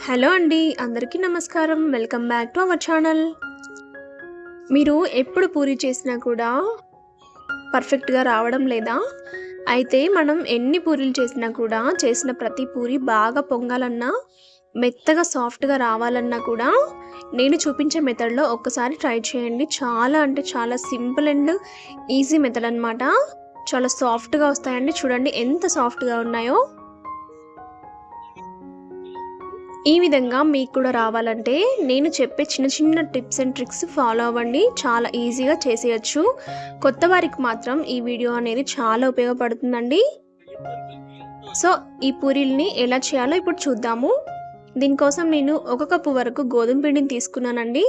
Hello అండి, అందరికీ నమస్కారం. Welcome back to our channel. మీరు ఎప్పుడు పూరి చేసినా కూడా పర్ఫెక్ట్‌గా రావడం లేదా? అయితే మనం ఎన్ని పూరీలు చేసినా కూడా చేసిన ప్రతి పూరి బాగా పొంగాలన్నా, మెత్తగా సాఫ్ట్‌గా రావాలన్నా కూడా నేను చూపించే మెథడ్‌లో ఒక్కసారి ట్రై చేయండి. చాలా అంటే చాలా సింపుల్ అండ్ ఈజీ మెథడ్ అన్నమాట. చాలా సాఫ్ట్‌గా వస్తాయండి. చూడండి ఎంత సాఫ్ట్‌గా ఉన్నాయో. ఈ విధంగా మీకు కూడా రావాలంటే నేను చెప్పే చిన్న చిన్న టిప్స్ అండ్ ట్రిక్స్ ఫాలో అవ్వండి. చాలా ఈజీగా చేసేయచ్చు. కొత్త వారికి మాత్రం ఈ వీడియో అనేది చాలా ఉపయోగపడుతుందండి. సో ఈ పూరీల్ని ఎలా చేయాలో ఇప్పుడు చూద్దాము. దీనికోసం నేను 1 కప్పు వరకు గోధుమ పిండిని తీసుకున్నానండి.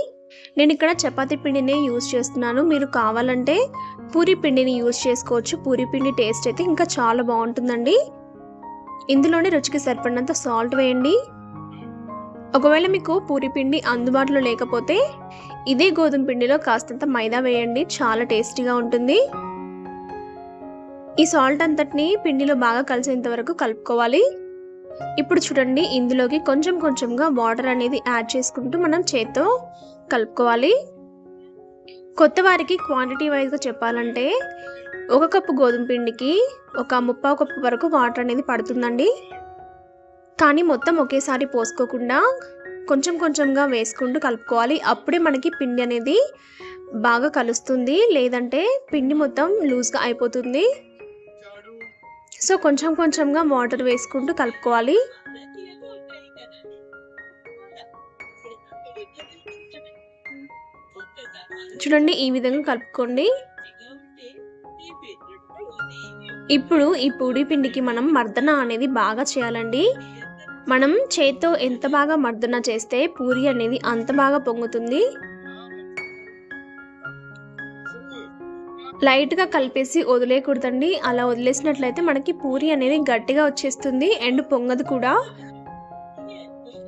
నేను ఇక్కడ చపాతీ పిండినే యూజ్ చేస్తున్నాను. మీరు కావాలంటే పూరీ పిండిని యూజ్ చేసుకోవచ్చు. పూరీ పిండి టేస్ట్ అయితే ఇంకా చాలా బాగుంటుందండి. ఇందులోనే రుచికి సరిపడినంత సాల్ట్ వేయండి. ఒకవేళ మీకు పూరి పిండి అందుబాటులో లేకపోతే ఇదే గోధుమ పిండిలో కాస్తంత మైదా వేయండి. చాలా టేస్టీగా ఉంటుంది. ఈ సాల్ట్ అంతటిని పిండిలో బాగా కలిసేంత వరకు కలుపుకోవాలి. ఇప్పుడు చూడండి, ఇందులోకి కొంచెం కొంచెంగా వాటర్ అనేది యాడ్ చేసుకుంటూ మనం చేత్తో కలుపుకోవాలి. కొత్త వారికి క్వాంటిటీ వైజ్గా చెప్పాలంటే 1 కప్పు గోధుమ పిండికి ఒక 3/4 కప్పు వరకు వాటర్ అనేది పడుతుందండి. కానీ మొత్తం ఒకేసారి పోసుకోకుండా కొంచెం కొంచెంగా వేసుకుంటూ కలుపుకోవాలి. అప్పుడే మనకి పిండి అనేది బాగా కలుస్తుంది. లేదంటే పిండి మొత్తం లూజ్గా అయిపోతుంది. సో కొంచెం కొంచెంగా వాటర్ వేసుకుంటూ కలుపుకోవాలి. చూడండి, ఈ విధంగా కలుపుకోండి. ఇప్పుడు ఈ పూరీ పిండికి మనం మర్దన అనేది బాగా చేయాలండి. మనం చేత్తో ఎంత బాగా మర్దన చేస్తే పూరి అనేది అంత బాగా పొంగుతుంది. లైట్గా కలిపేసి వదిలేయకూడదండి. అలా వదిలేసినట్లయితే మనకి పూరి అనేది గట్టిగా వచ్చేస్తుంది అండ్ పొంగదు కూడా.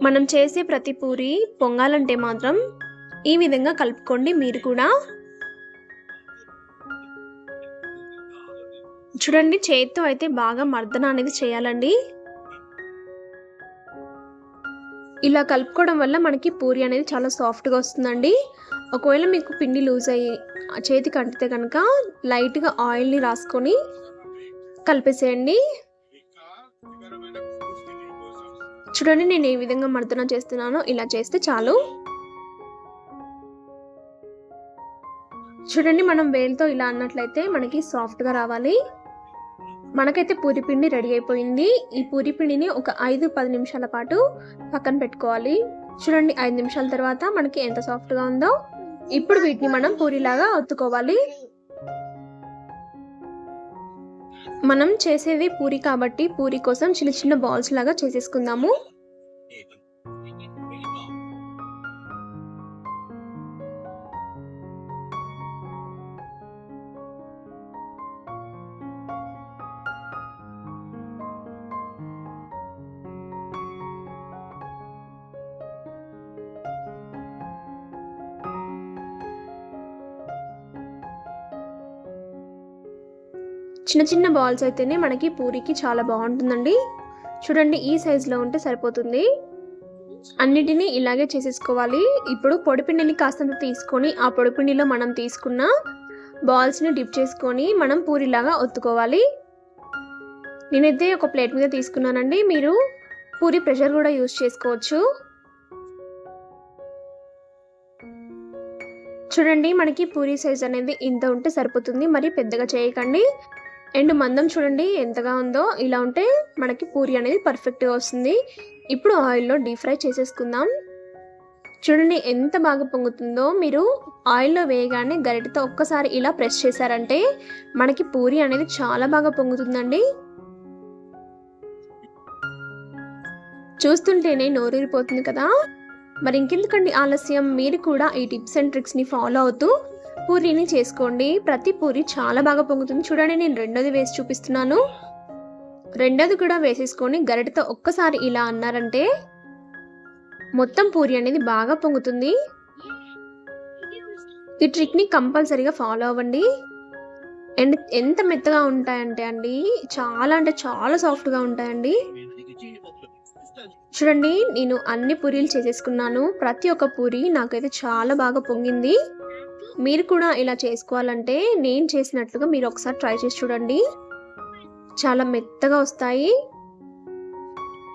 మనం చేసే ప్రతి పూరి పొంగాలంటే మాత్రం ఈ విధంగా కలుపుకోండి. మీరు కూడా చూడండి, చేత్తో అయితే బాగా మర్దన అనేది చేయాలండి. ఇలా కలుపుకోవడం వల్ల మనకి పూరి అనేది చాలా సాఫ్ట్గా వస్తుందండి. ఒకవేళ మీకు పిండి లూజ్ అయ్యి చేతికి అంటితే కనుక లైట్గా ఆయిల్ని రాసుకొని కలిపేసేయండి. చూడండి, నేను ఏ విధంగా మర్దన చేస్తున్నానో ఇలా చేస్తే చాలు. చూడండి, మనం వేలుతో ఇలా అన్నట్లయితే మనకి సాఫ్ట్గా రావాలి. మనకైతే పూరి పిండి రెడీ అయిపోయింది. ఈ పూరి పిండిని ఒక 5-10 నిమిషాల పాటు పక్కన పెట్టుకోవాలి. చూడండి, 5 నిమిషాల తర్వాత మనకి ఎంత సాఫ్ట్గా ఉందో. ఇప్పుడు వీటిని మనం పూరిలాగా ఒత్తుకోవాలి. మనం చేసేది పూరి కాబట్టి పూరి కోసం చిన్న చిన్న బాల్స్ లాగా చేసేసుకుందాము. చిన్న చిన్న బాల్స్ అయితేనే మనకి పూరికి చాలా బాగుంటుందండి. చూడండి, ఈ సైజులో ఉంటే సరిపోతుంది. అన్నిటినీ ఇలాగే చేసేసుకోవాలి. ఇప్పుడు పొడిపిండిని కాస్తంత తీసుకొని ఆ పొడిపిండిలో మనం తీసుకున్న బాల్స్ని డిప్ చేసుకొని మనం పూరిలాగా ఒత్తుకోవాలి. నేనైతే ఒక ప్లేట్ మీద తీసుకున్నానండి. మీరు పూరి ప్రెషర్ కూడా యూజ్ చేసుకోవచ్చు. చూడండి, మనకి పూరి సైజ్ అనేది ఇంత ఉంటే సరిపోతుంది. మరి పెద్దగా చేయకండి. అండ్ మందం చూడండి ఎంతగా ఉందో. ఇలా ఉంటే మనకి పూరి అనేది పర్ఫెక్ట్గా వస్తుంది. ఇప్పుడు ఆయిల్లో డీప్ ఫ్రై చేసేసుకుందాం. చూడండి ఎంత బాగా పొంగుతుందో. మీరు ఆయిల్లో వేయగానే గరిటెతో ఒక్కసారి ఇలా ప్రెస్ చేశారంటే మనకి పూరి అనేది చాలా బాగా పొంగుతుందండి. చూస్తుంటేనే నోరూరిపోతుంది కదా. మరి ఇంకెందుకండి ఆలస్యం, మీరు కూడా ఈ టిప్స్ అండ్ ట్రిక్స్ని ఫాలో అవుతూ పూరీని చేసుకోండి. ప్రతి పూరి చాలా బాగా పొంగుతుంది. చూడండి, నేను రెండోది వేసి చూపిస్తున్నాను. రెండోది కూడా వేసేసుకొని గరిటెతో ఒక్కసారి ఇలా అన్నారంటే మొత్తం పూరి అనేది బాగా పొంగుతుంది. ఈ ట్రిక్ని కంపల్సరీగా ఫాలో అవ్వండి. అండ్ ఎంత మెత్తగా ఉంటాయంటే అండి, చాలా అంటే చాలా సాఫ్ట్గా ఉంటాయండి. చూడండి, నేను అన్ని పూరీలు చేసేసుకున్నాను. ప్రతి ఒక్క పూరి నాకైతే చాలా బాగా పొంగింది. మీరు కూడా ఇలా చేసుకోవాలంటే నేను చేసినట్లుగా మీరు ఒకసారి ట్రై చేసి చూడండి. చాలా మెత్తగా వస్తాయి.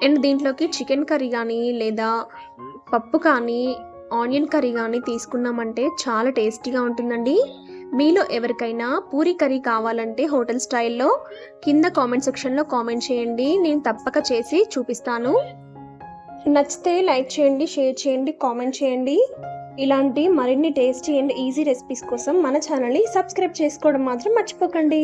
అండ్ దీంట్లోకి చికెన్ కర్రీ కానీ లేదా పప్పు కానీ ఆనియన్ కర్రీ కానీ తీసుకున్నామంటే చాలా టేస్టీగా ఉంటుందండి. మీలో ఎవరికైనా పూరీ కర్రీ కావాలంటే హోటల్ స్టైల్లో కింద కామెంట్ సెక్షన్లో కామెంట్ చేయండి. నేను తప్పక చేసి చూపిస్తాను. నచ్చితే లైక్ చేయండి, షేర్ చేయండి, కామెంట్ చేయండి. ఇలాంటి మరిన్ని టేస్టీ అండ్ ఈజీ రెసిపీస్ కోసం మన ఛానల్ని సబ్స్క్రైబ్ చేసుకోవడం మాత్రం మర్చిపోకండి.